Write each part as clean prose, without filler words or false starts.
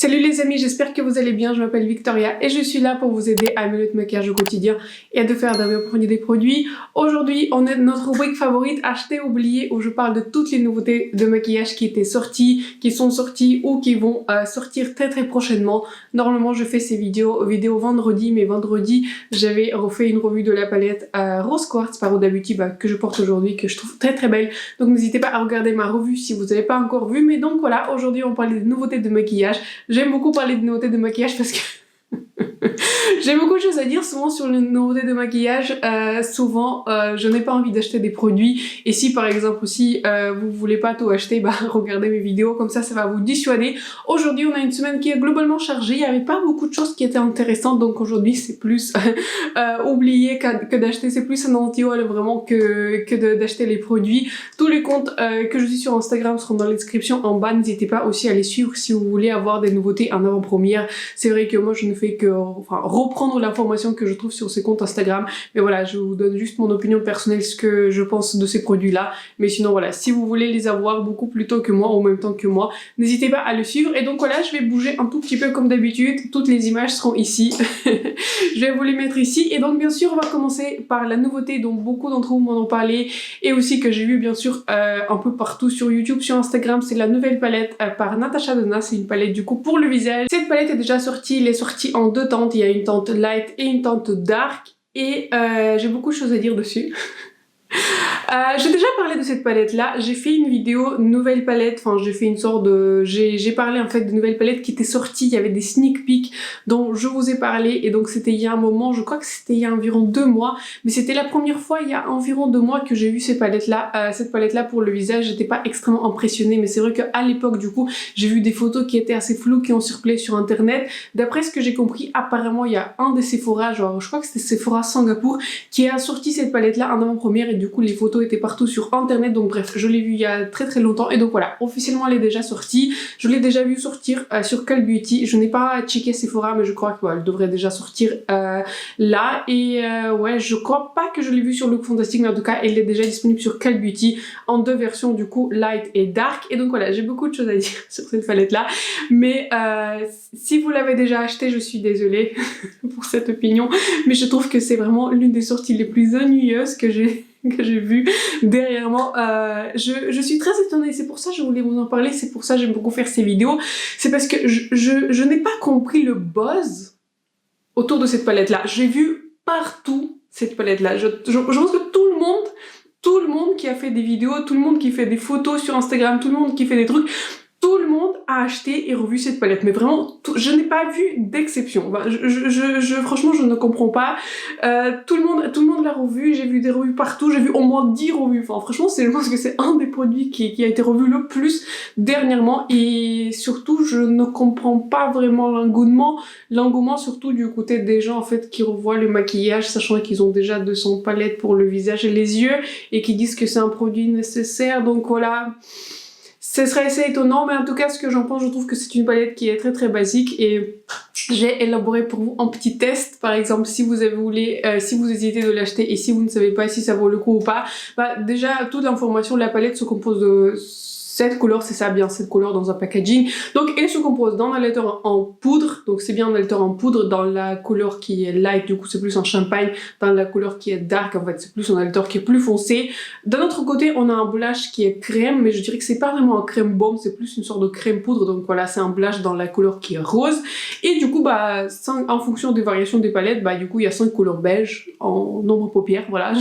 Salut les amis, j'espère que vous allez bien, je m'appelle Victoria et je suis là pour vous aider à améliorer votre maquillage au quotidien et à de faire des produits. Aujourd'hui, on est dans notre rubrique favorite Acheter, oublier, où je parle de toutes les nouveautés de maquillage qui étaient sorties, qui sont sorties ou qui vont sortir très prochainement. Normalement, je fais ces vidéos vendredi, mais vendredi, j'avais refait une revue de la palette Rose Quartz par Huda Beauty que je porte aujourd'hui, que je trouve très belle. Donc n'hésitez pas à regarder ma revue si vous n'avez pas encore vu. Mais donc voilà, aujourd'hui on parle des nouveautés de maquillage. J'aime beaucoup parler de nouveautés de maquillage parce que j'ai beaucoup de choses à dire souvent sur les nouveautés de maquillage. Souvent, je n'ai pas envie d'acheter des produits. Et si par exemple aussi vous voulez pas tout acheter, regardez mes vidéos, comme ça va vous dissuader. Aujourd'hui, on a une semaine qui est globalement chargée. Il n'y avait pas beaucoup de choses qui étaient intéressantes. Donc aujourd'hui, c'est plus oublier que d'acheter. C'est plus un anti-haul vraiment que d'acheter les produits. Tous les comptes que je suis sur Instagram seront dans la description en bas. N'hésitez pas aussi à les suivre si vous voulez avoir des nouveautés en avant-première. C'est vrai que moi, je ne fais que reprendre l'information que je trouve sur ces comptes Instagram, mais voilà, je vous donne juste mon opinion personnelle, ce que je pense de ces produits là. Mais sinon voilà, si vous voulez les avoir beaucoup plus tôt que moi, en même temps que moi, n'hésitez pas à le suivre. Et donc voilà, je vais bouger un tout petit peu comme d'habitude, toutes les images seront ici. Je vais vous les mettre ici. Et donc bien sûr, on va commencer par la nouveauté dont beaucoup d'entre vous m'en ont parlé et aussi que j'ai vu bien sûr un peu partout sur YouTube, sur Instagram. C'est la nouvelle palette par Natasha Denona. C'est une palette du coup pour le visage. Cette palette est déjà sortie, elle est sortie en deux teintes. Il y a une teinte light et une teinte dark et j'ai beaucoup de choses à dire dessus. J'ai déjà parlé de cette palette là, j'ai fait une vidéo nouvelle palette, enfin j'ai fait une sorte de... J'ai parlé en fait de nouvelle palette qui était sortie, il y avait des sneak peeks dont je vous ai parlé et donc c'était il y a un moment, je crois que c'était il y a environ 2 mois, mais c'était la première fois il y a environ 2 mois que j'ai vu cette palette là pour le visage. J'étais pas extrêmement impressionnée, mais c'est vrai qu'à l'époque du coup j'ai vu des photos qui étaient assez floues qui ont circulé sur internet. D'après ce que j'ai compris, apparemment il y a un des Sephora, genre je crois que c'était Sephora Singapour, qui a sorti cette palette là en avant-première et du coup les photos étaient partout sur internet. Donc bref, je l'ai vu il y a très longtemps et donc voilà, officiellement elle est déjà sortie. Je l'ai déjà vu sortir sur Cult Beauty. Je n'ai pas checké Sephora, mais je crois qu'elle devrait déjà sortir là. Et ouais, je crois pas que je l'ai vu sur Look Fantastic, mais en tout cas elle est déjà disponible sur Cult Beauty en 2 versions du coup, light et dark. Et donc voilà, j'ai beaucoup de choses à dire sur cette palette là, mais si vous l'avez déjà acheté, je suis désolée pour cette opinion, mais je trouve que c'est vraiment l'une des sorties les plus ennuyeuses que j'ai vu derrière moi. Je suis très étonnée, c'est pour ça que je voulais vous en parler, c'est pour ça que j'aime beaucoup faire ces vidéos. C'est parce que je n'ai pas compris le buzz autour de cette palette là. J'ai vu partout cette palette là. Je pense que tout le monde qui a fait des vidéos, tout le monde qui fait des photos sur Instagram, tout le monde qui fait des trucs, tout le monde a acheté et revu cette palette, mais vraiment, je n'ai pas vu d'exception. Franchement, je ne comprends pas. Tout le monde l'a revu, j'ai vu des revues partout, j'ai vu au moins 10 revues. Enfin, franchement, je pense que c'est un des produits qui a été revu le plus dernièrement et surtout, je ne comprends pas vraiment l'engouement surtout du côté des gens en fait qui revoient le maquillage, sachant qu'ils ont déjà 200 palettes pour le visage et les yeux et qui disent que c'est un produit nécessaire. Donc voilà. Ce serait assez étonnant, mais en tout cas, ce que j'en pense, je trouve que c'est une palette qui est très basique et j'ai élaboré pour vous un petit test. Par exemple, si vous hésitez de l'acheter et si vous ne savez pas si ça vaut le coup ou pas, déjà, toute l'information de la palette se compose de 7 couleurs, c'est ça, bien 7 couleurs dans un packaging. Donc elle se compose d'un highlighter en poudre, donc c'est bien un highlighter en poudre. Dans la couleur qui est light, du coup c'est plus en champagne. Dans la couleur qui est dark, en fait c'est plus un highlighter qui est plus foncé. D'un autre côté, on a un blush qui est crème, mais je dirais que c'est pas vraiment un crème baume, c'est plus une sorte de crème poudre. Donc voilà, c'est un blush dans la couleur qui est rose. Et du coup, en fonction des variations des palettes, du coup il y a 5 couleurs beige en nombre paupières, voilà.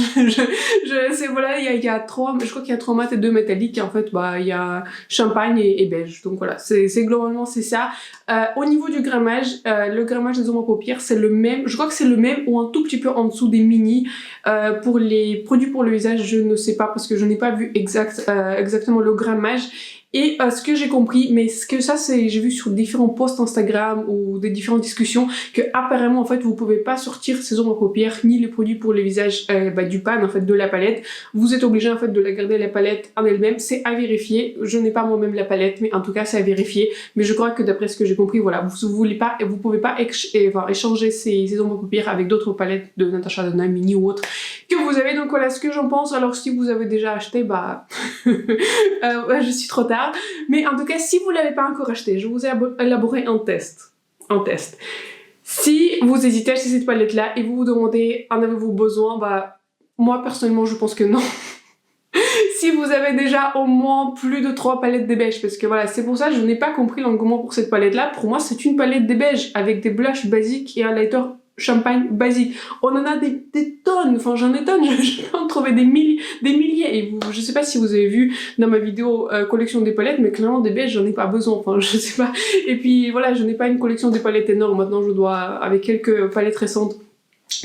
Voilà, il y a 3, je crois qu'il y a 3 mat et 2 métalliques, et en fait il y a champagne et beige. Donc voilà, globalement c'est ça. Au niveau du grammage, le grammage des ombres à paupières c'est le même, je crois que c'est le même ou un tout petit peu en dessous des mini. Pour les produits pour le visage, je ne sais pas parce que je n'ai pas vu exactement le grammage. Et ce que j'ai compris, mais ce que ça c'est, j'ai vu sur différents posts Instagram ou des différentes discussions, que apparemment en fait vous pouvez pas sortir ces ombres à paupières ni les produits pour le visage du pan en fait de la palette. Vous êtes obligé en fait de la garder la palette en elle-même. C'est à vérifier. Je n'ai pas moi-même la palette, mais en tout cas c'est à vérifier. Mais je crois que d'après ce que j'ai compris, voilà, vous pouvez pas échanger ces ombres à paupières avec d'autres palettes de Natasha Denona, mini ou autre que vous avez. Donc voilà ce que j'en pense. Alors si vous avez déjà acheté, je suis trop tard. tard. Mais en tout cas, si vous ne l'avez pas encore acheté, je vous ai élaboré un test. Si vous hésitez à acheter cette palette-là et vous vous demandez en avez-vous besoin, bah moi personnellement je pense que non. Si vous avez déjà au moins plus de 3 palettes des beiges, parce que voilà, c'est pour ça que je n'ai pas compris l'engouement pour cette palette-là. Pour moi, c'est une palette des beiges avec des blushs basiques et un lighter champagne basique. On en a des tonnes, enfin j'en ai tonnes, je peux en trouver des milliers. Et je sais pas si vous avez vu dans ma vidéo collection des palettes, mais clairement des beiges j'en ai pas besoin, enfin je sais pas. Et puis voilà, je n'ai pas une collection des palettes énorme, maintenant je dois, avec quelques palettes récentes,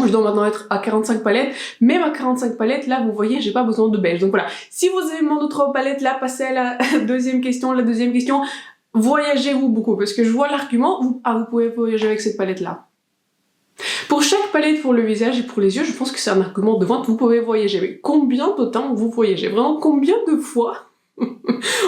je dois maintenant être à 45 palettes. Même à 45 palettes, là, vous voyez, j'ai pas besoin de beige. Donc voilà, si vous avez mon autre palette, là, passez à la deuxième question. La deuxième question, voyagez-vous beaucoup? Parce que je vois l'argument, vous pouvez voyager avec cette palette-là. Pour chaque palette pour le visage et pour les yeux, je pense que c'est un argument de vente, vous pouvez voyager. Mais combien de temps vous voyagez? Vraiment, combien de fois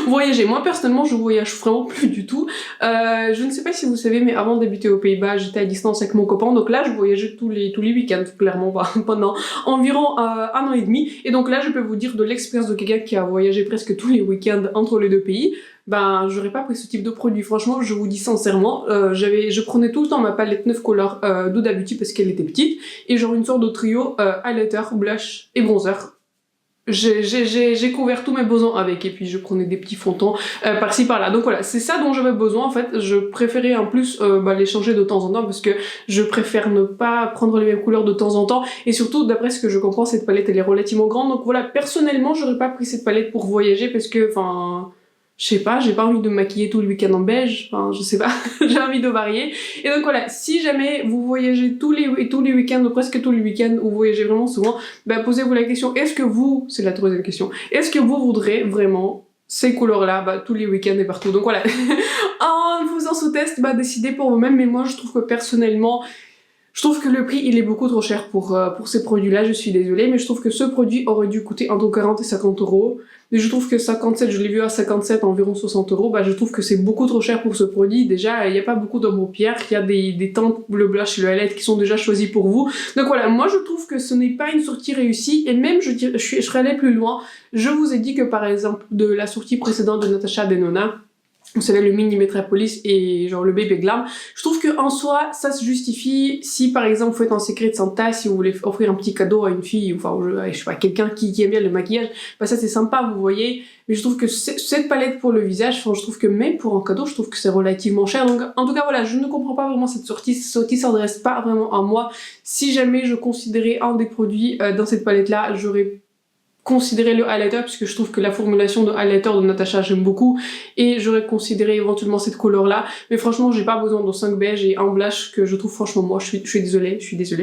voyager? Moi personnellement je voyage vraiment plus du tout. Je ne sais pas si vous savez, mais avant d'habiter aux Pays-Bas j'étais à distance avec mon copain, donc là je voyageais tous les week-ends clairement, pendant environ 1 an et demi, et donc là je peux vous dire de l'expérience de quelqu'un qui a voyagé presque tous les week-ends entre les deux pays. Ben j'aurais pas pris ce type de produit, franchement je vous dis sincèrement. Je prenais tout le temps ma palette 9 couleurs d'Huda Beauty parce qu'elle était petite, et genre une sorte de trio highlighter, blush et bronzer. J'ai couvert tous mes besoins avec, et puis je prenais des petits fonds de teint par-ci par-là. Donc voilà, c'est ça dont j'avais besoin en fait. Je préférais en plus les changer de temps en temps parce que je préfère ne pas prendre les mêmes couleurs de temps en temps, et surtout d'après ce que je comprends cette palette elle est relativement grande. Donc voilà, personnellement j'aurais pas pris cette palette pour voyager parce que enfin je sais pas, j'ai pas envie de me maquiller tout le week-end en beige, enfin je sais pas, j'ai envie de varier. Et donc voilà, si jamais vous voyagez tous les week-ends, ou presque tous les week-ends, ou vous voyagez vraiment souvent, ben posez-vous la question, est-ce que vous, c'est la troisième question, est-ce que vous voudrez vraiment ces couleurs-là tous les week-ends et partout? Donc voilà, en faisant ce test, décidez pour vous-même, mais moi je trouve que personnellement, je trouve que le prix il est beaucoup trop cher pour ces produits-là, je suis désolée, mais je trouve que ce produit aurait dû coûter entre 40 et 50 euros. Mais je trouve que 57, je l'ai vu à 57, environ 60 euros, je trouve que c'est beaucoup trop cher pour ce produit. Déjà, il n'y a pas beaucoup d'ombre paupières, il y a des teintes, le blush et le highlight qui sont déjà choisis pour vous. Donc voilà, moi je trouve que ce n'est pas une sortie réussie, et même je serais allée plus loin. Je vous ai dit que par exemple, de la sortie précédente de Natasha Denona, vous savez, le mini Metropolis et genre le Baby Glam, je trouve que en soi ça se justifie si par exemple vous faites un secret de Santa, si vous voulez offrir un petit cadeau à une fille, enfin je sais pas, quelqu'un qui aime bien le maquillage, ça c'est sympa, vous voyez. Mais je trouve que cette palette pour le visage, je trouve que même pour un cadeau, je trouve que c'est relativement cher. Donc en tout cas voilà, je ne comprends pas vraiment cette sortie s'adresse pas vraiment à moi. Si jamais je considérais un des produits dans cette palette là, j'aurais considérer le highlighter, puisque je trouve que la formulation de highlighter de Natasha j'aime beaucoup, et j'aurais considéré éventuellement cette couleur là, mais franchement j'ai pas besoin de 5 beige et un blush que je trouve franchement, moi je suis désolée,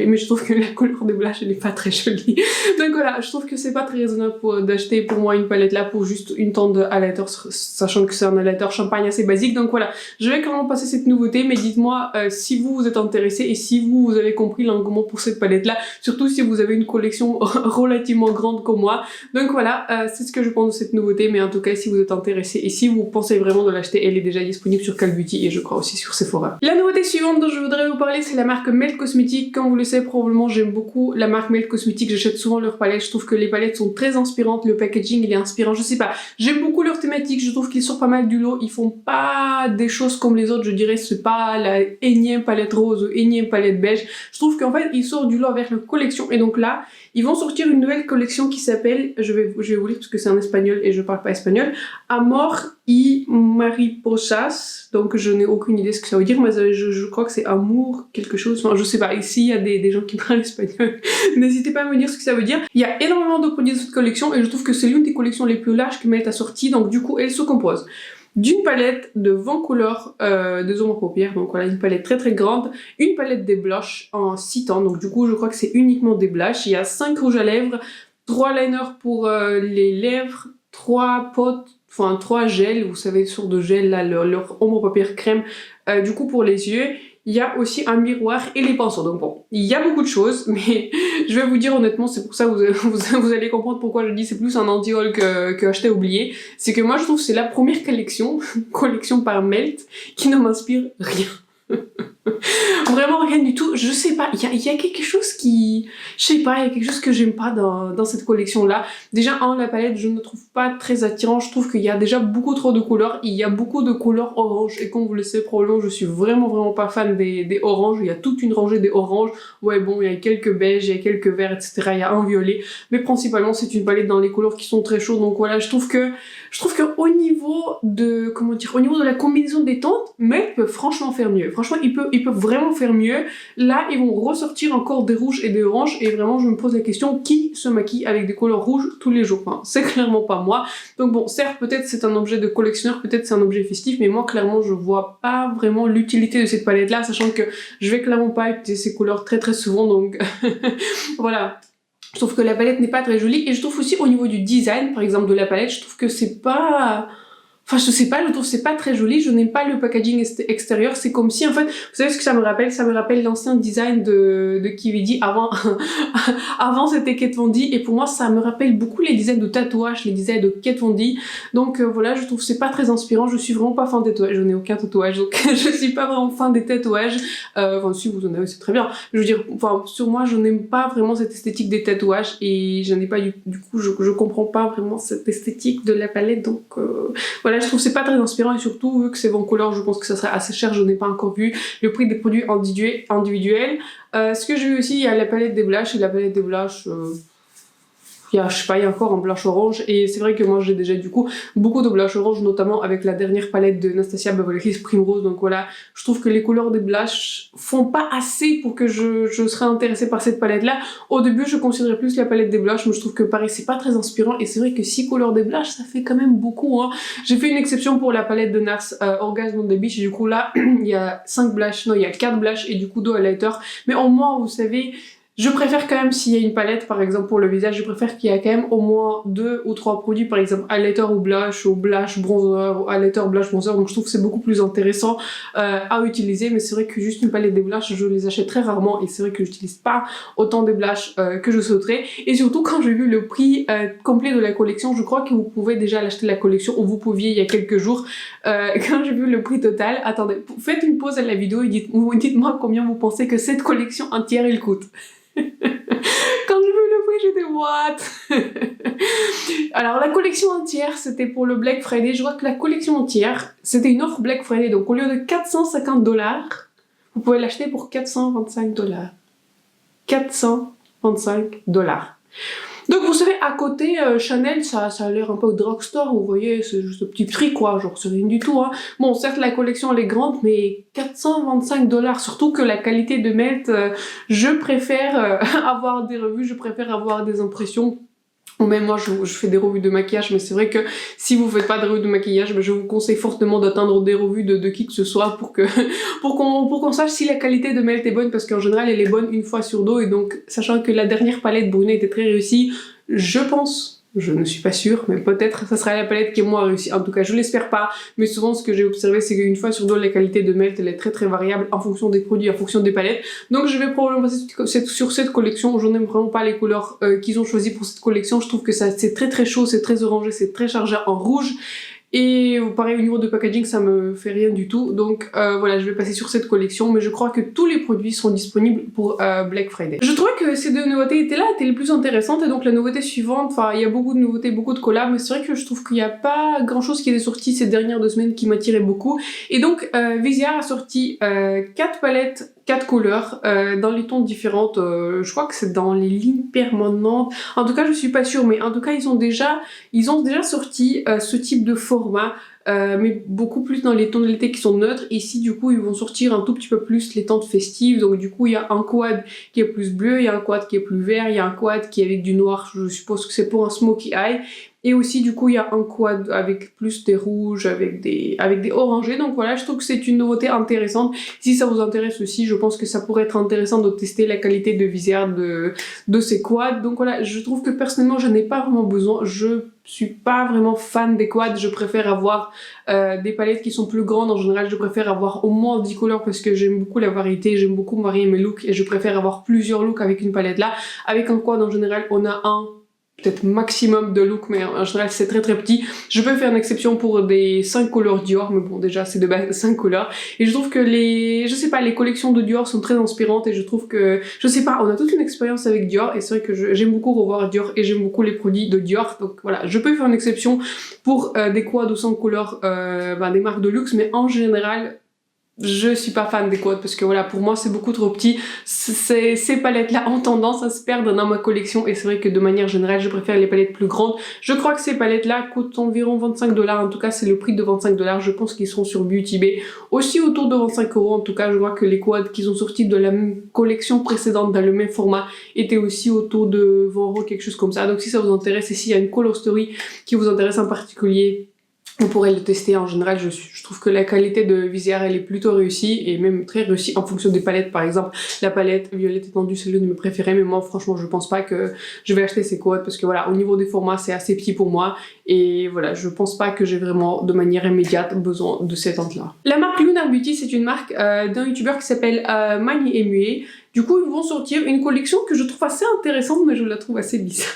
mais je trouve que la couleur des blush elle est pas très jolie. Donc voilà, je trouve que c'est pas très raisonnable d'acheter pour moi une palette là pour juste une teinte de highlighter, sachant que c'est un highlighter champagne assez basique. Donc voilà, je vais quand même passer cette nouveauté, mais dites-moi si vous êtes intéressé et si vous avez compris l'engouement pour cette palette là, surtout si vous avez une collection relativement grande comme moi. Donc voilà, c'est ce que je pense de cette nouveauté, mais en tout cas si vous êtes intéressé et si vous pensez vraiment de l'acheter, elle est déjà disponible sur Call Beauty et je crois aussi sur Sephora. La nouveauté suivante dont je voudrais vous parler, c'est la marque Melt Cosmetics. Comme vous le savez probablement, j'aime beaucoup la marque Melt Cosmetics, j'achète souvent leurs palettes, je trouve que les palettes sont très inspirantes, le packaging il est inspirant, je sais pas, j'aime beaucoup leur thématique, je trouve qu'ils sortent pas mal du lot, ils font pas des choses comme les autres, je dirais c'est pas la énième palette rose ou énième palette beige, je trouve qu'en fait ils sortent du lot avec leur collection, et donc là ils vont sortir une nouvelle collection qui s'appelle, je vais vous lire parce que c'est en espagnol et je parle pas espagnol, Amor y Mariposas, donc je n'ai aucune idée ce que ça veut dire, mais je crois que c'est amour quelque chose, enfin je sais pas, ici il y a des gens qui parlent espagnol, n'hésitez pas à me dire ce que ça veut dire. Il y a énormément de produits de cette collection et je trouve que c'est l'une des collections les plus larges que Melt a sorti, donc du coup elle se compose d'une palette de 20 couleurs de ombres paupières, donc voilà une palette très très grande, une palette des blushs en 6 tons, donc du coup je crois que c'est uniquement des blushs, il y a 5 rouges à lèvres, 3 liners pour les lèvres, 3 potes, enfin 3 gels, vous savez, sortes de gel là, leur ombre paupières crème, du coup pour les yeux. Il y a aussi un miroir et les pinceaux. Donc bon, il y a beaucoup de choses, mais je vais vous dire honnêtement, c'est pour ça que vous allez comprendre pourquoi je dis c'est plus un anti-haul que acheter oublié. C'est que moi je trouve que c'est la première collection par Melt qui ne m'inspire rien. Vraiment rien du tout. Je sais pas, il y a quelque chose qui... Je sais pas, il y a quelque chose que j'aime pas dans cette collection-là. Déjà, la palette, je ne trouve pas très attirant. Je trouve qu'il y a déjà beaucoup trop de couleurs. Il y a beaucoup de couleurs orange. Et comme vous le savez, probablement, je suis vraiment pas fan des oranges. Il y a toute une rangée des oranges. Ouais, bon, il y a quelques beiges, il y a quelques verts, etc. Il y a un violet. Mais principalement, c'est une palette dans les couleurs qui sont très chaudes. Donc voilà, je trouve que au niveau de, comment dire, au niveau de la combinaison des teintes, Melt peut franchement faire mieux. Franchement, ils peuvent vraiment faire mieux. Là, ils vont ressortir encore des rouges et des oranges. Et vraiment, je me pose la question, qui se maquille avec des couleurs rouges tous les jours? Enfin, c'est clairement pas moi. Donc bon, certes, peut-être c'est un objet de collectionneur, peut-être c'est un objet festif, mais moi, clairement, je vois pas vraiment l'utilité de cette palette-là, sachant que je vais clairement pas utiliser ces couleurs très souvent, donc voilà. Je trouve que la palette n'est pas très jolie, et je trouve aussi au niveau du design, par exemple, de la palette, je trouve que c'est pas... Enfin, je sais pas, je trouve que c'est pas très joli, je n'aime pas le packaging extérieur, c'est comme si, en fait, vous savez ce que ça me rappelle? Ça me rappelle l'ancien design de Kividi avant, avant c'était Kat Von D, et pour moi, ça me rappelle beaucoup les designs de tatouages, les designs de Kat Von D, donc voilà, je trouve que c'est pas très inspirant, je suis vraiment pas fan des tatouages, je n'ai aucun tatouage, donc je suis pas vraiment fan des tatouages, enfin, si vous en avez, c'est très bien, je veux dire, enfin, sur moi, je n'aime pas vraiment cette esthétique des tatouages, et je n'ai pas, du coup, je comprends pas vraiment cette esthétique de la palette, donc voilà, je trouve que c'est pas très inspirant, et surtout vu que c'est Van Color, je pense que ça serait assez cher, je n'ai pas encore vu le prix des produits individuels. Ce que j'ai vu aussi, il y a la palette des blushes, et la palette des blushes, il y a, je sais pas, il y a encore un blush orange, et c'est vrai que moi j'ai déjà du coup beaucoup de blush orange, notamment avec la dernière palette de Anastasia Beverly Hills Primrose, donc voilà, je trouve que les couleurs des blushs font pas assez pour que je serais intéressée par cette palette là. Au début je considérais plus la palette des blushs, mais je trouve que pareil c'est pas très inspirant, et c'est vrai que 6 couleurs des blushs ça fait quand même beaucoup, hein. J'ai fait une exception pour la palette de NARS Orgasm on the Beach, et du coup là il y a 5 blushs, non il y a 4 blushs et du coup 2 highlighters, mais au moins vous savez, je préfère quand même, s'il y a une palette par exemple pour le visage, je préfère qu'il y ait quand même au moins 2 ou 3 produits, par exemple highlighter ou blush bronzer, ou highlighter blush bronzer, donc je trouve que c'est beaucoup plus intéressant à utiliser. Mais c'est vrai que juste une palette des blushs, je les achète très rarement, et c'est vrai que j'utilise pas autant des blushs que je souhaiterais. Et surtout quand j'ai vu le prix complet de la collection, je crois que vous pouvez déjà l'acheter la collection, ou vous pouviez il y a quelques jours, quand j'ai vu le prix total, attendez, faites une pause à la vidéo et dites-moi combien vous pensez que cette collection entière elle coûte. Quand j'ai vu le prix, j'étais what? Alors la collection entière, c'était pour le Black Friday. Je vois que la collection entière, c'était une offre Black Friday. Donc au lieu de 450$, vous pouvez l'acheter pour 425$. 425$. Donc vous savez, à côté, Chanel, ça a l'air un peu au drugstore, vous voyez, c'est juste un petit prix quoi, genre c'est rien du tout, hein. Bon, certes la collection elle est grande, mais 425$, surtout que la qualité de Melt, je préfère avoir des revues, je préfère avoir des impressions. Ou même moi je fais des revues de maquillage, mais c'est vrai que si vous faites pas de revues de maquillage, je vous conseille fortement d'atteindre des revues de qui que ce soit pour que pour qu'on sache si la qualité de Melt est bonne, parce qu'en général elle est bonne une fois sur deux, et donc sachant que la dernière palette brunette était très réussie, je pense, je ne suis pas sûre, mais peut-être ça sera la palette qui est moins réussie. En tout cas, je l'espère pas, mais souvent ce que j'ai observé, c'est qu'une fois sur deux, la qualité de Melt, elle est très variable en fonction des produits, en fonction des palettes. Donc je vais probablement passer sur cette collection. Je n'aime vraiment pas les couleurs qu'ils ont choisies pour cette collection. Je trouve que ça c'est très chaud, c'est très orangé, c'est très chargé en rouge. Et pareil au niveau de packaging ça me fait rien du tout, donc voilà, je vais passer sur cette collection, mais je crois que tous les produits sont disponibles pour Black Friday. Je trouvais que ces deux nouveautés étaient les plus intéressantes, et donc la nouveauté suivante, enfin il y a beaucoup de nouveautés, beaucoup de collabs, mais c'est vrai que je trouve qu'il n'y a pas grand chose qui est sorti ces dernières 2 semaines qui m'attirait beaucoup, et donc Viseart a sorti 4 palettes, 4 couleurs dans les tons différentes, je crois que c'est dans les lignes permanentes, en tout cas je suis pas sûre, mais en tout cas ils ont déjà sorti ce type de format, mais beaucoup plus dans les tonalités qui sont neutres. Ici du coup ils vont sortir un tout petit peu plus les teintes festives, donc du coup il y a un quad qui est plus bleu, il y a un quad qui est plus vert, il y a un quad qui est avec du noir, je suppose que c'est pour un smoky eye, et aussi du coup il y a un quad avec plus des rouges, avec des orangés. Donc voilà, je trouve que c'est une nouveauté intéressante. Si ça vous intéresse aussi, je pense que ça pourrait être intéressant de tester la qualité de Viseart de ces quads. Donc voilà, je trouve que personnellement je n'ai pas vraiment besoin, je suis pas vraiment fan des quads, je préfère avoir des palettes qui sont plus grandes. En général je préfère avoir au moins 10 couleurs parce que j'aime beaucoup la variété, j'aime beaucoup varier mes looks, et je préfère avoir plusieurs looks avec une palette là. Avec un quad en général on a un peut-être maximum de look, mais en général c'est très très petit. Je peux faire une exception pour des 5 couleurs Dior, mais bon déjà c'est de base 5 couleurs. Et je trouve que je sais pas, les collections de Dior sont très inspirantes et je trouve que, je sais pas, on a toute une expérience avec Dior et c'est vrai que j'aime beaucoup revoir Dior et j'aime beaucoup les produits de Dior. Donc voilà, je peux faire une exception pour des quads de 5 couleurs, des marques de luxe, mais en général, je suis pas fan des quads parce que voilà, pour moi c'est beaucoup trop petit. Ces palettes là ont tendance à se perdre dans ma collection et c'est vrai que de manière générale je préfère les palettes plus grandes. Je crois que ces palettes là coûtent environ 25 $, en tout cas c'est le prix de 25 $, je pense qu'ils seront sur Beauty Bay aussi autour de 25 €. En tout cas je vois que les quads qu'ils ont sortis de la même collection précédente dans le même format étaient aussi autour de 20 €, quelque chose comme ça. Donc si ça vous intéresse et s'il y a une color story qui vous intéresse en particulier, vous pourrez le tester. En général, je trouve que la qualité de visière elle est plutôt réussie et même très réussie en fonction des palettes. Par exemple, la palette violette étendue c'est l'une de mes préférées, mais moi franchement je pense pas que je vais acheter ces quads parce que voilà, au niveau des formats c'est assez petit pour moi et voilà, je pense pas que j'ai vraiment de manière immédiate besoin de ces tentes là. La marque Lunar Beauty c'est une marque d'un youtubeur qui s'appelle Mani et Muet. Du coup, ils vont sortir une collection que je trouve assez intéressante, mais je la trouve assez bizarre.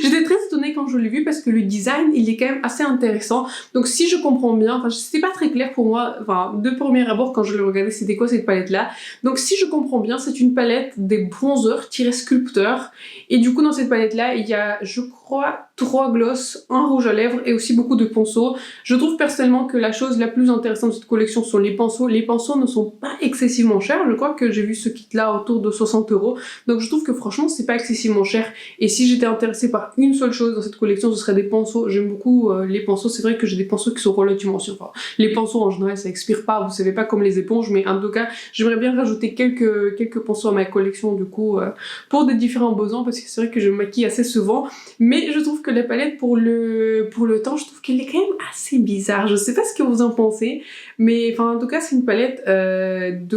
J'étais très étonnée quand je l'ai vue parce que le design, il est quand même assez intéressant. Donc si je comprends bien, enfin c'était pas très clair pour moi, enfin de premier abord quand je le regardais, c'était quoi cette palette-là. Donc si je comprends bien, c'est une palette des bronzers-sculpteurs. Et du coup, dans cette palette-là, il y a, je crois, 3 glosses, un rouge à lèvres et aussi beaucoup de pinceaux. Je trouve personnellement que la chose la plus intéressante de cette collection sont les pinceaux. Les pinceaux ne sont pas excessivement chers. Je crois que j'ai vu ce kit-là autour de 60 €. Donc je trouve que franchement, c'est pas excessivement cher. Et si j'étais intéressée par une seule chose dans cette collection, ce serait des pinceaux. J'aime beaucoup les pinceaux. C'est vrai que j'ai des pinceaux qui sont relativement sûrs. Enfin, les pinceaux en général, ça expire pas. Vous savez pas comme les éponges, mais en tout cas, j'aimerais bien rajouter quelques pinceaux à ma collection du coup pour des différents besoins parce que c'est vrai que je me maquille assez souvent. Mais je trouve que la palette pour le temps, je trouve qu'elle est quand même assez bizarre. Je sais pas ce que vous en pensez, mais enfin en tout cas c'est une palette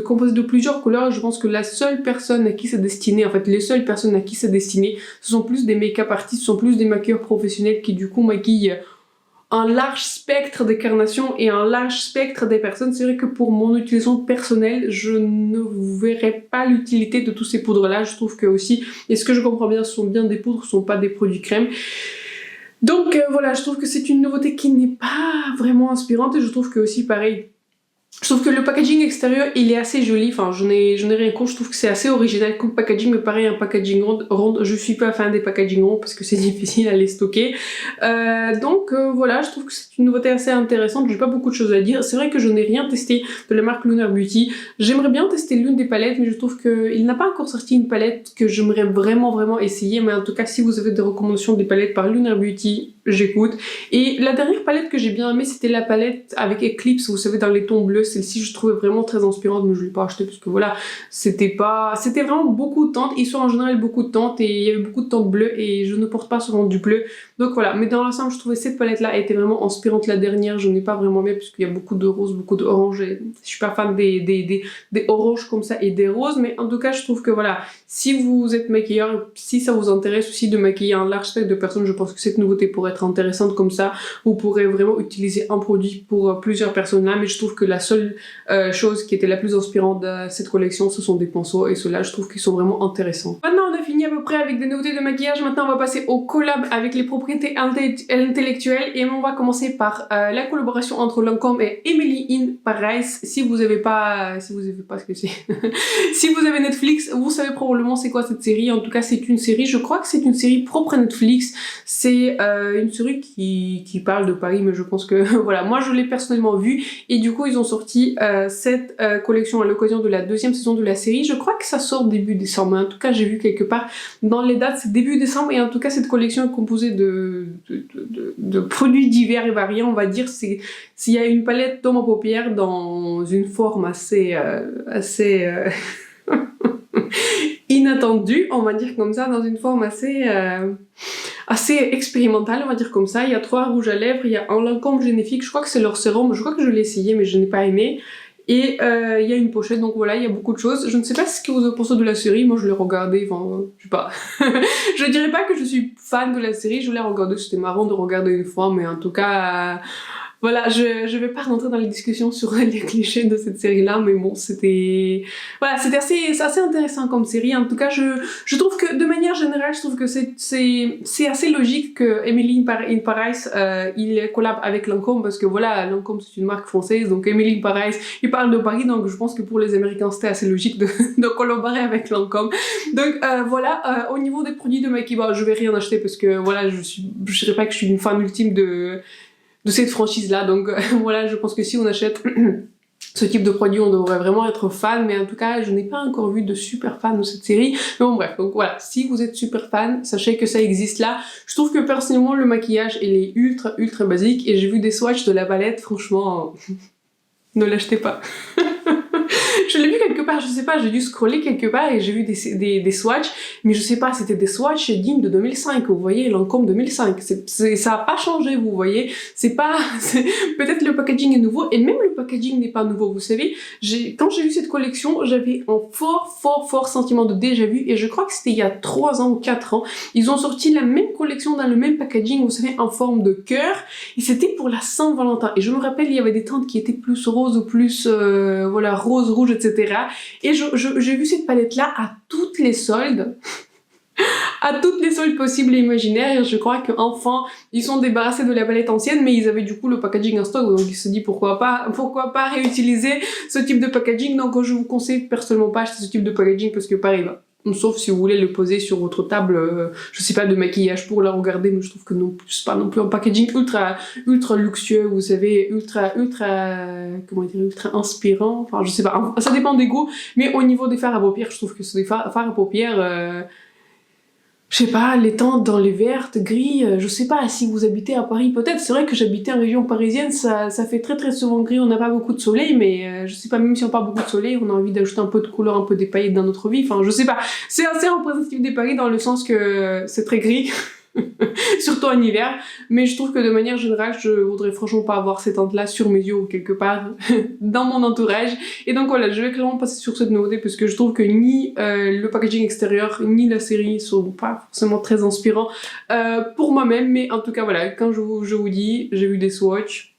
composée de plusieurs couleurs. Je pense que la seule personne à qui c'est destiné, en fait les seules personnes à qui c'est destiné, ce sont plus des make-up artistes, ce sont plus des maquilleurs professionnels qui du coup maquillent un large spectre des carnations et un large spectre des personnes. C'est vrai que pour mon utilisation personnelle, je ne verrais pas l'utilité de tous ces poudres là. Je trouve que aussi, et ce que je comprends bien, ce sont bien des poudres, ce sont pas des produits crème. Donc voilà, je trouve que c'est une nouveauté qui n'est pas vraiment inspirante et je trouve que aussi pareil, je trouve que le packaging extérieur il est assez joli, enfin je n'ai rien contre, je trouve que c'est assez original comme packaging, mais pareil un packaging rond, je suis pas fan des packaging ronds parce que c'est difficile à les stocker. Donc voilà, je trouve que c'est une nouveauté assez intéressante, j'ai pas beaucoup de choses à dire. C'est vrai que je n'ai rien testé de la marque Lunar Beauty, j'aimerais bien tester l'une des palettes, mais je trouve qu'il n'a pas encore sorti une palette que j'aimerais vraiment essayer, mais en tout cas si vous avez des recommandations des palettes par Lunar Beauty, j'écoute. Et la dernière palette que j'ai bien aimée, c'était la palette avec Eclipse, vous savez, dans les tons bleus. Celle-ci, je trouvais vraiment très inspirante, mais je l'ai pas achetée parce que voilà, c'était vraiment beaucoup de teintes. Ils sont en général beaucoup de teintes et il y avait beaucoup de teintes bleues et je ne porte pas souvent du bleu. Donc voilà, mais dans l'ensemble, je trouvais cette palette-là était vraiment inspirante. La dernière, je n'ai pas vraiment aimé parce qu'il y a beaucoup de roses, beaucoup d'oranges. Je suis pas fan des oranges comme ça et des roses, mais en tout cas, je trouve que voilà, si vous êtes maquilleur, si ça vous intéresse aussi de maquiller un large spectre de personnes, je pense que cette nouveauté pourrait être intéressante comme ça. Vous pourrez vraiment utiliser un produit pour plusieurs personnes là, mais je trouve que la seule chose qui était la plus inspirante de cette collection, ce sont des pinceaux et ceux-là, je trouve qu'ils sont vraiment intéressants. Maintenant, on a fini à peu près avec des nouveautés de maquillage. Maintenant, on va passer au collab avec les propriétés intellectuelles et on va commencer par la collaboration entre Lancôme et Emily in Paris. Si vous avez pas ce que c'est, si vous avez Netflix, vous savez probablement c'est quoi cette série. En tout cas, c'est une série, je crois que c'est une série propre à Netflix. C'est une série qui parle de Paris, mais je pense que voilà, moi je l'ai personnellement vue et du coup ils ont sorti cette collection à l'occasion de la deuxième saison de la série. Je crois que ça sort début décembre, mais en tout cas j'ai vu quelque part dans les dates c'est début décembre et en tout cas cette collection est composée de produits divers et variés, on va dire. S'il y a une palette d'ombre à paupières dans une forme assez inattendue, on va dire comme ça, dans une forme assez expérimentale, on va dire comme ça. Il y a 3 rouges à lèvres, il y a un Lancôme Génifique, je crois que c'est leur sérum, je crois que je l'ai essayé mais je n'ai pas aimé. Et il y a une pochette, donc voilà, il y a beaucoup de choses. Je ne sais pas ce que vous avez pensé de la série, moi je l'ai regardée, enfin, je sais pas. Je dirais pas que je suis fan de la série, je l'ai regardée, c'était marrant de regarder une fois, mais en tout cas... Voilà, je vais pas rentrer dans les discussions sur les clichés de cette série-là, mais bon, voilà, c'est assez intéressant comme série. En tout cas, je trouve que, de manière générale, je trouve que c'est assez logique que Emily in Paris, il collab avec Lancôme, parce que voilà, Lancôme, c'est une marque française, donc Emily in Paris, il parle de Paris, donc je pense que pour les Américains, c'était assez logique de collaborer avec Lancôme. Donc, voilà, au niveau des produits de maquillage, je vais rien acheter parce que, voilà, je dirais pas que je suis une fan ultime de cette franchise-là. Donc voilà, je pense que si on achète ce type de produit, on devrait vraiment être fan. Mais en tout cas, je n'ai pas encore vu de super fan de cette série. Mais bon bref, donc voilà, si vous êtes super fan, sachez que ça existe là. Je trouve que personnellement, le maquillage, il est ultra basique. Et j'ai vu des swatchs de la palette, franchement, ne l'achetez pas. Je l'ai vu quelque part, je sais pas, j'ai dû scroller quelque part et j'ai vu des swatchs, mais je sais pas, c'était des swatchs dignes de 2005, vous voyez, Lancôme 2005, ça a pas changé, vous voyez, peut-être le packaging est nouveau, et même le packaging n'est pas nouveau, vous savez, quand j'ai vu cette collection, j'avais un fort sentiment de déjà vu, et je crois que c'était il y a 3 ans ou 4 ans, ils ont sorti la même collection dans le même packaging, vous savez, en forme de cœur, et c'était pour la Saint-Valentin, et je me rappelle, il y avait des teintes qui étaient plus roses ou plus, voilà, rose, rouge, etc. Et j'ai vu cette palette-là à toutes les soldes, à toutes les soldes possibles et imaginaires, et je crois qu'enfin, ils sont débarrassés de la palette ancienne, mais ils avaient du coup le packaging en stock, donc ils se disent pourquoi pas réutiliser ce type de packaging, donc je vous conseille personnellement pas acheter ce type de packaging, parce que pareil, bah, sauf si vous voulez le poser sur votre table, je sais pas, de maquillage pour la regarder, mais je trouve que c'est pas non plus un packaging ultra luxueux, vous savez, comment dire, ultra inspirant, enfin je sais pas, ça dépend des goûts, mais au niveau des fards à paupières, je trouve que c'est des fards à paupières, je sais pas, les teintes dans les vertes, gris, je sais pas, si vous habitez à Paris peut-être, c'est vrai que j'habitais en région parisienne, ça fait très souvent gris, on n'a pas beaucoup de soleil, mais je sais pas, même si on n'a pas beaucoup de soleil, on a envie d'ajouter un peu de couleur, un peu des paillettes dans notre vie, enfin je sais pas, c'est assez représentatif des Paris dans le sens que c'est très gris, surtout en hiver, mais je trouve que de manière générale, je voudrais franchement pas avoir ces teintes-là sur mes yeux ou quelque part dans mon entourage. Et donc voilà, je vais clairement passer sur cette nouveauté parce que je trouve que ni le packaging extérieur, ni la série sont pas forcément très inspirants pour moi-même, mais en tout cas voilà, quand je vous dis, j'ai vu des swatchs,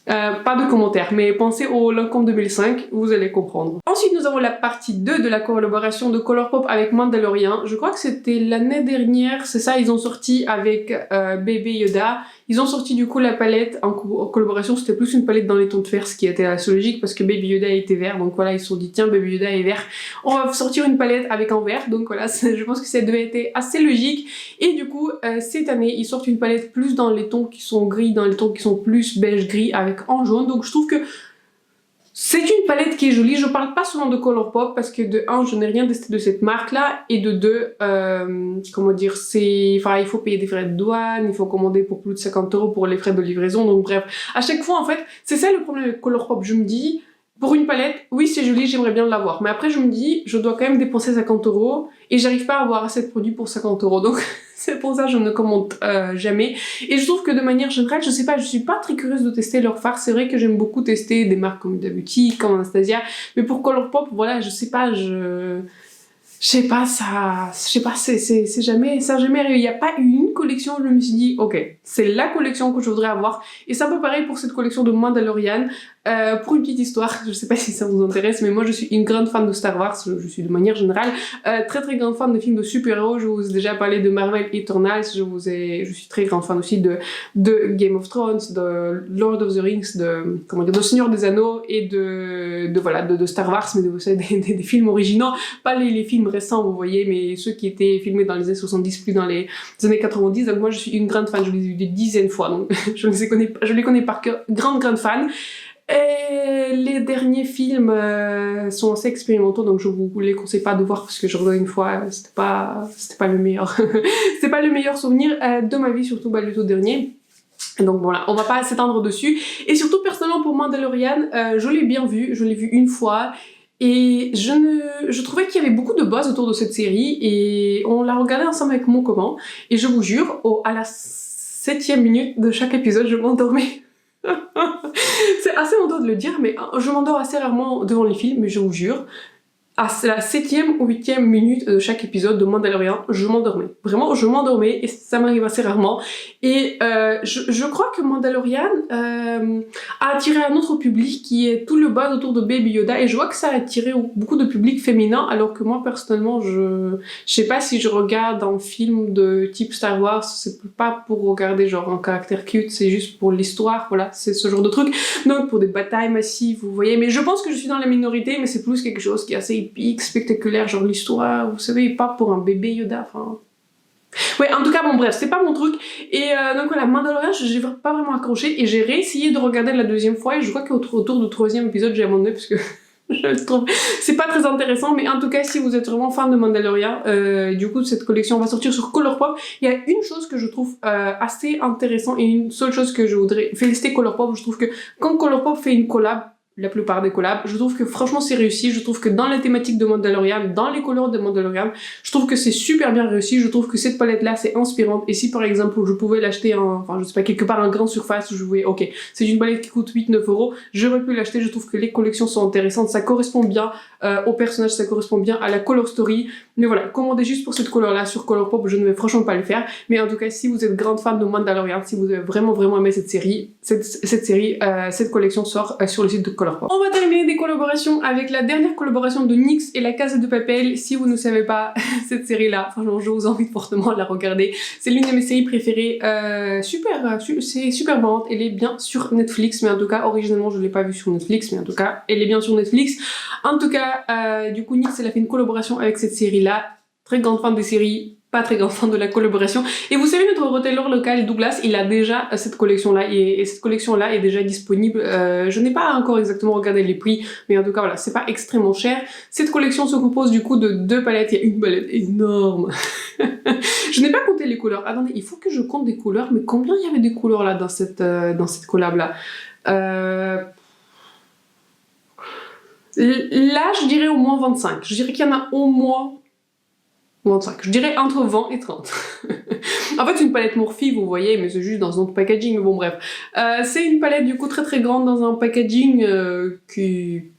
pas de commentaires, mais pensez au Lancôme 2005, vous allez comprendre. Ensuite, nous avons la partie 2 de la collaboration de Colourpop avec Mandalorian. Je crois que c'était l'année dernière, c'est ça, ils ont sorti avec Baby Yoda. Ils ont sorti du coup la palette en collaboration, c'était plus une palette dans les tons de fer, ce qui était assez logique parce que Baby Yoda était vert, donc voilà, ils se sont dit tiens, Baby Yoda est vert, on va sortir une palette avec un vert, donc voilà, je pense que ça devait être assez logique. Et du coup, cette année, ils sortent une palette plus dans les tons qui sont gris, dans les tons qui sont plus beige-gris avec en jaune, donc je trouve que c'est une palette qui est jolie. Je parle pas souvent de Colourpop parce que de 1, je n'ai rien testé de cette marque-là, et de 2, comment dire, enfin, il faut payer des frais de douane, il faut commander pour plus de 50 € pour les frais de livraison, donc bref. À chaque fois, en fait, c'est ça le problème avec Colourpop. Je me dis, pour une palette, oui, c'est joli, j'aimerais bien l'avoir. Mais après, je me dis, je dois quand même dépenser 50 € et j'arrive pas à avoir assez de produits pour 50 €. Donc, c'est pour ça que je ne commande jamais. Et je trouve que de manière générale, je sais pas, je suis pas très curieuse de tester leurs fards. C'est vrai que j'aime beaucoup tester des marques comme Huda Beauty, comme Anastasia. Mais pour Colourpop, voilà, je sais pas, c'est jamais, ça a jamais arrivé. Il n'y a pas eu une collection où je me suis dit, ok, c'est la collection que je voudrais avoir. Et c'est un peu pareil pour cette collection de Mandalorian. Pour une petite histoire, je sais pas si ça vous intéresse, mais moi je suis une grande fan de Star Wars, je suis de manière générale très grande fan de films de super-héros. Je vous ai déjà parlé de Marvel Eternals, je suis très grande fan aussi de Game of Thrones, de Lord of the Rings, de Seigneur des Anneaux et de Star Wars, mais des films originaux, pas les films récents, vous voyez, mais ceux qui étaient filmés dans les années 70, plus dans les années 90. Donc moi je suis une grande fan, je les ai vus des dizaines de fois, donc je les connais par cœur, grande fan. Et les derniers films sont assez expérimentaux, donc je vous les conseille pas de voir parce que je regarde une fois, c'était pas le meilleur c'était pas le meilleur souvenir de ma vie, surtout le tout dernier. Donc voilà, on va pas s'étendre dessus. Et surtout personnellement pour Mandalorian, je l'ai bien vu, je l'ai vu une fois. Et je trouvais qu'il y avait beaucoup de buzz autour de cette série et on l'a regardé ensemble avec mon copain. Et je vous jure, à la 7e minute de chaque épisode, je m'endormais. C'est assez honteux de le dire, mais je m'endors assez rarement devant les films, mais je vous jure, à la 7e ou 8e minute de chaque épisode de Mandalorian, je m'endormais. Vraiment, je m'endormais et ça m'arrive assez rarement. Et je crois que Mandalorian a attiré un autre public qui est tout le buzz autour de Baby Yoda et je vois que ça a attiré beaucoup de public féminin alors que moi personnellement je sais pas si je regarde un film de type Star Wars, c'est pas pour regarder genre un caractère cute, c'est juste pour l'histoire, voilà, c'est ce genre de truc. Donc pour des batailles massives, vous voyez, mais je pense que je suis dans la minorité, mais c'est plus quelque chose qui est assez épique, spectaculaire, genre l'histoire, vous savez, pas pour un bébé Yoda, enfin... Ouais, en tout cas, bon bref, c'est pas mon truc. Et donc voilà, Mandalorian, j'ai pas vraiment accroché et j'ai réessayé de regarder la deuxième fois et je crois qu'autour du troisième épisode, j'ai abandonné parce que je le trouve... C'est pas très intéressant, mais en tout cas, si vous êtes vraiment fan de Mandalorian, du coup, cette collection va sortir sur Colourpop. Il y a une chose que je trouve assez intéressant et une seule chose que je voudrais féliciter Colourpop, je trouve que quand Colourpop fait une collab, la plupart des collabs, je trouve que franchement c'est réussi, je trouve que dans la thématique de Mandalorian, dans les couleurs de Mandalorian, je trouve que c'est super bien réussi, je trouve que cette palette là c'est inspirante et si par exemple je pouvais l'acheter enfin je sais pas quelque part en grande surface où je voulais, ok c'est une palette qui coûte 8-9 euros, j'aurais pu l'acheter, je trouve que les collections sont intéressantes, ça correspond bien au personnage, ça correspond bien à la color story, mais voilà, commandez juste pour cette couleur là sur Colourpop, je ne vais franchement pas le faire, mais en tout cas si vous êtes grande fan de Mandalorian, si vous avez vraiment aimé cette série, cette collection sort sur le site de Colourpop. On va terminer des collaborations avec la dernière collaboration de NYX et la Casa de Papel. Si vous ne savez pas, cette série-là, franchement, je vous invite fortement à la regarder. C'est l'une de mes séries préférées. C'est super marrante. Elle est bien sur Netflix, mais en tout cas, originellement, je ne l'ai pas vue sur Netflix, mais en tout cas, elle est bien sur Netflix. En tout cas, du coup, NYX, elle a fait une collaboration avec cette série-là. Très grande fan des séries. Pas très grand fan de la collaboration. Et vous savez, notre retailer local Douglas, il a déjà cette collection-là et cette collection-là est déjà disponible. Je n'ai pas encore exactement regardé les prix, mais en tout cas, voilà, c'est pas extrêmement cher. Cette collection se compose du coup de 2 palettes. Il y a une palette énorme. Je n'ai pas compté les couleurs. Attendez, il faut que je compte des couleurs, mais combien il y avait des couleurs là dans cette collab-là Là, je dirais au moins 25. Je dirais qu'il y en a au moins 25. Je dirais entre 20 et 30. En fait, c'est une palette Morphe, vous voyez, mais c'est juste dans un autre packaging, mais bon, bref. C'est une palette, du coup, très grande dans un packaging qui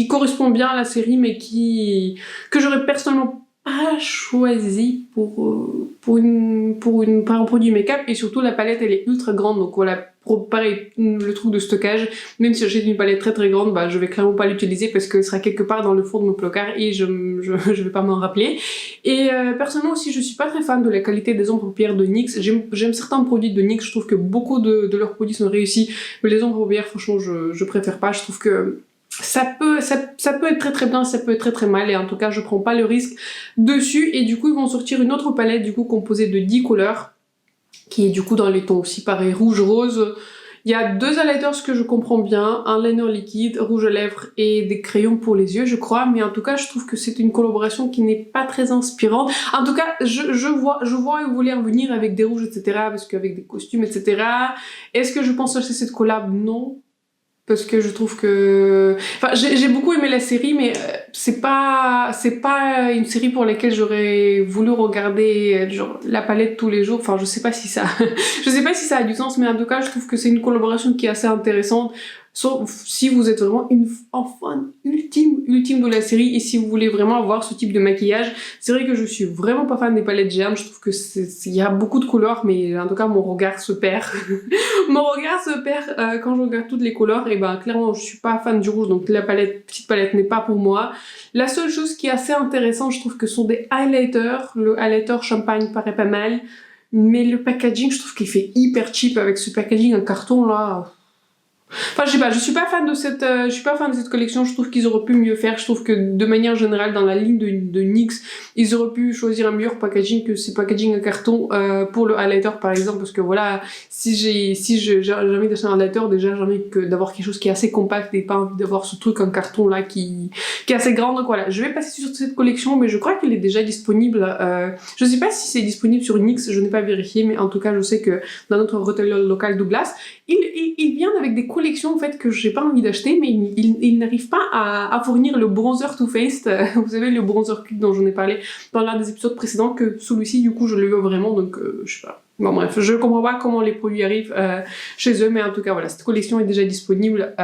correspond bien à la série, mais que j'aurais personnellement pas choisi pour un produit make-up, et surtout, la palette, elle est ultra grande, donc voilà, pareil, le truc de stockage, même si j'achète une palette très grande, bah je vais clairement pas l'utiliser parce qu'elle sera quelque part dans le fond de mon placard et je vais pas m'en rappeler. Et personnellement aussi, je suis pas très fan de la qualité des ombres paupières de NYX. J'aime certains produits de NYX, je trouve que beaucoup de leurs produits sont réussis, mais les ombres paupières, franchement, je préfère pas. Je trouve que ça peut être très bien, ça peut être très mal, et en tout cas, je prends pas le risque dessus. Et du coup, ils vont sortir une autre palette, du coup, composée de 10 couleurs, qui est du coup dans les tons aussi pareil, rouge-rose. Il y a 2 highlighters que je comprends bien, un liner liquide, rouge à lèvres et des crayons pour les yeux, je crois, mais en tout cas, je trouve que c'est une collaboration qui n'est pas très inspirante. En tout cas, je vois où vous voulez en venir avec des rouges, etc., parce qu'avec des costumes, etc. Est-ce que je pense acheter cette collab? Non. Parce que je trouve que... Enfin, j'ai beaucoup aimé la série, mais c'est pas une série pour laquelle j'aurais voulu regarder genre, la palette tous les jours. Enfin, je sais pas si ça... je sais pas si ça a du sens, mais en tout cas, je trouve que c'est une collaboration qui est assez intéressante. Sauf si vous êtes vraiment un fan ultime de la série et si vous voulez vraiment avoir ce type de maquillage. C'est vrai que je suis vraiment pas fan des palettes géantes, je trouve que il y a beaucoup de couleurs, mais en tout cas mon regard se perd. Mon regard se perd quand je regarde toutes les couleurs, et ben clairement je suis pas fan du rouge, donc la petite palette n'est pas pour moi. La seule chose qui est assez intéressante, je trouve que sont des highlighters. Le highlighter champagne paraît pas mal, mais le packaging, je trouve qu'il fait hyper cheap avec ce packaging en carton là. Enfin, je sais pas, je suis pas fan de cette collection, je trouve qu'ils auraient pu mieux faire, je trouve que de manière générale dans la ligne de NYX, ils auraient pu choisir un meilleur packaging que ces packaging en carton pour le highlighter par exemple, parce que voilà, si j'ai envie d'acheter un highlighter, déjà j'ai envie d'avoir quelque chose qui est assez compact et pas envie d'avoir ce truc en carton là qui est assez grand, donc voilà, je vais passer sur cette collection, mais je crois qu'elle est déjà disponible, je sais pas si c'est disponible sur NYX, je n'ai pas vérifié, mais en tout cas je sais que dans notre retailer local Douglas, ils viennent avec des collections en fait que j'ai pas envie d'acheter, mais ils n'arrivent pas à fournir le bronzer Too Faced, vous savez le bronzer cube dont j'en ai parlé dans l'un des épisodes précédents, que celui-ci du coup je le veux vraiment, donc je sais pas. Bon bref, je comprends pas comment les produits arrivent chez eux, mais en tout cas voilà, cette collection est déjà disponible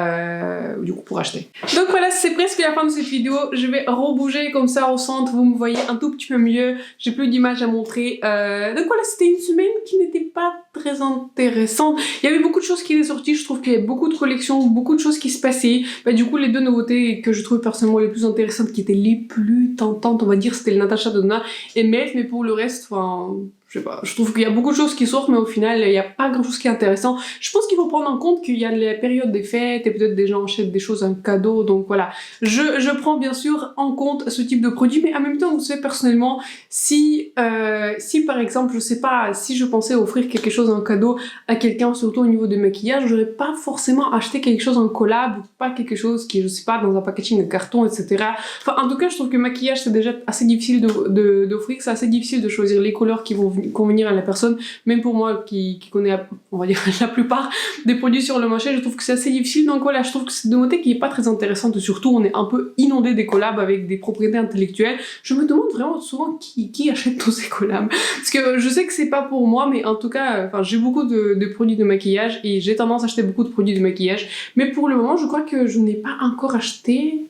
du coup pour acheter. Donc voilà, c'est presque la fin de cette vidéo. Je vais rebouger comme ça au centre, vous me voyez un tout petit peu mieux. J'ai plus d'images à montrer. Donc voilà, c'était une semaine qui n'était pas très intéressante. Il y avait beaucoup de choses qui étaient sorties, je trouve qu'il y avait beaucoup de collections, beaucoup de choses qui se passaient. Bah, du coup, les deux nouveautés que je trouvais personnellement les plus intéressantes, qui étaient les plus tentantes, on va dire, c'était le Natasha Denona et Melf, mais pour le reste, enfin... je sais pas, je trouve qu'il y a beaucoup de choses qui sortent, mais au final, il n'y a pas grand chose qui est intéressant. Je pense qu'il faut prendre en compte qu'il y a les périodes des fêtes, et peut-être des gens achètent des choses en cadeau, donc voilà. Je prends bien sûr en compte ce type de produit, mais en même temps, vous savez, personnellement, si par exemple, je sais pas, si je pensais offrir quelque chose en cadeau à quelqu'un, surtout au niveau du maquillage, j'aurais pas forcément acheté quelque chose en collab, ou pas quelque chose qui, je sais pas, dans un packaging de carton, etc. Enfin, en tout cas, je trouve que le maquillage, c'est déjà assez difficile d'offrir, c'est assez difficile de choisir les couleurs qui vont convenir à la personne, même pour moi qui connais, on va dire, la plupart des produits sur le marché, je trouve que c'est assez difficile. Donc voilà, je trouve que c'est une nouveauté qui est pas très intéressante, surtout on est un peu inondé des collabs avec des propriétés intellectuelles. Je me demande vraiment souvent qui achète tous ces collabs, parce que je sais que c'est pas pour moi, mais en tout cas, enfin, j'ai beaucoup de produits de maquillage et j'ai tendance à acheter beaucoup de produits de maquillage, mais pour le moment, je crois que je n'ai pas encore acheté.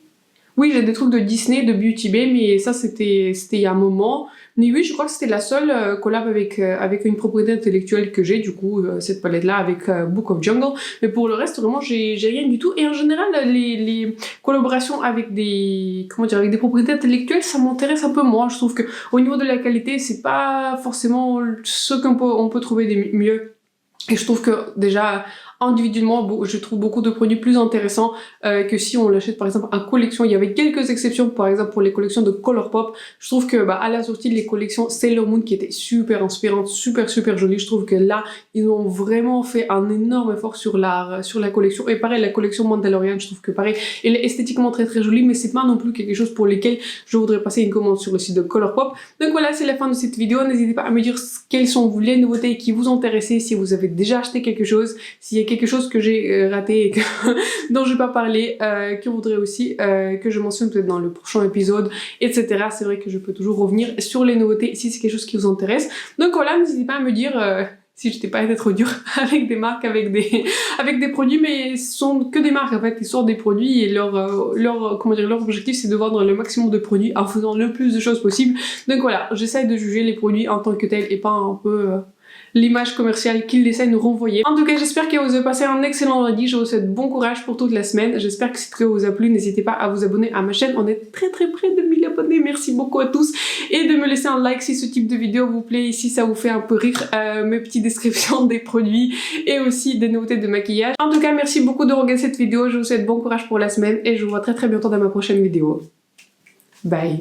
Oui, j'ai des trucs de Disney, de Beauty Bay, mais ça c'était il y a un moment. Mais oui, je crois que c'était la seule collab avec une propriété intellectuelle que j'ai, du coup, cette palette-là avec Book of Jungle. Mais pour le reste, vraiment, j'ai rien du tout. Et en général, les collaborations avec des, comment dire, avec des propriétés intellectuelles, ça m'intéresse un peu moins. Je trouve que au niveau de la qualité, c'est pas forcément ce qu'on peut trouver des mieux. Et je trouve que déjà, individuellement, je trouve beaucoup de produits plus intéressants que si on l'achète par exemple en collection. Il y avait quelques exceptions, par exemple pour les collections de Colourpop. Je trouve que à la sortie de les collections Sailor Moon qui étaient super inspirantes, super jolies, je trouve que là, ils ont vraiment fait un énorme effort sur la collection. Et pareil, la collection Mandalorian, je trouve que pareil, elle est esthétiquement très jolie, mais c'est pas non plus quelque chose pour lesquels je voudrais passer une commande sur le site de Colourpop. Donc voilà, c'est la fin de cette vidéo. N'hésitez pas à me dire quelles sont les nouveautés qui vous intéressent, si vous avez déjà acheté quelque chose, s'il y a quelque chose que j'ai raté et dont je n'ai pas parlé, que vous voudrez aussi que je mentionne peut-être dans le prochain épisode, etc. C'est vrai que je peux toujours revenir sur les nouveautés si c'est quelque chose qui vous intéresse. Donc voilà, n'hésitez pas à me dire si j'étais pas été trop dure avec des marques, avec des produits, mais ce sont que des marques en fait, ils sortent des produits et leur objectif c'est de vendre le maximum de produits en faisant le plus de choses possible. Donc voilà, j'essaye de juger les produits en tant que tels et pas un peu l'image commerciale qu'ils essaient de nous renvoyer. En tout cas, j'espère que vous avez passé un excellent lundi. Je vous souhaite bon courage pour toute la semaine. J'espère que cette vidéo vous a plu. N'hésitez pas à vous abonner à ma chaîne. On est très près de 1000 abonnés. Merci beaucoup à tous. Et de me laisser un like si ce type de vidéo vous plaît, si ça vous fait un peu rire, mes petites descriptions des produits et aussi des nouveautés de maquillage. En tout cas, merci beaucoup de regarder cette vidéo. Je vous souhaite bon courage pour la semaine et je vous vois très bientôt dans ma prochaine vidéo. Bye!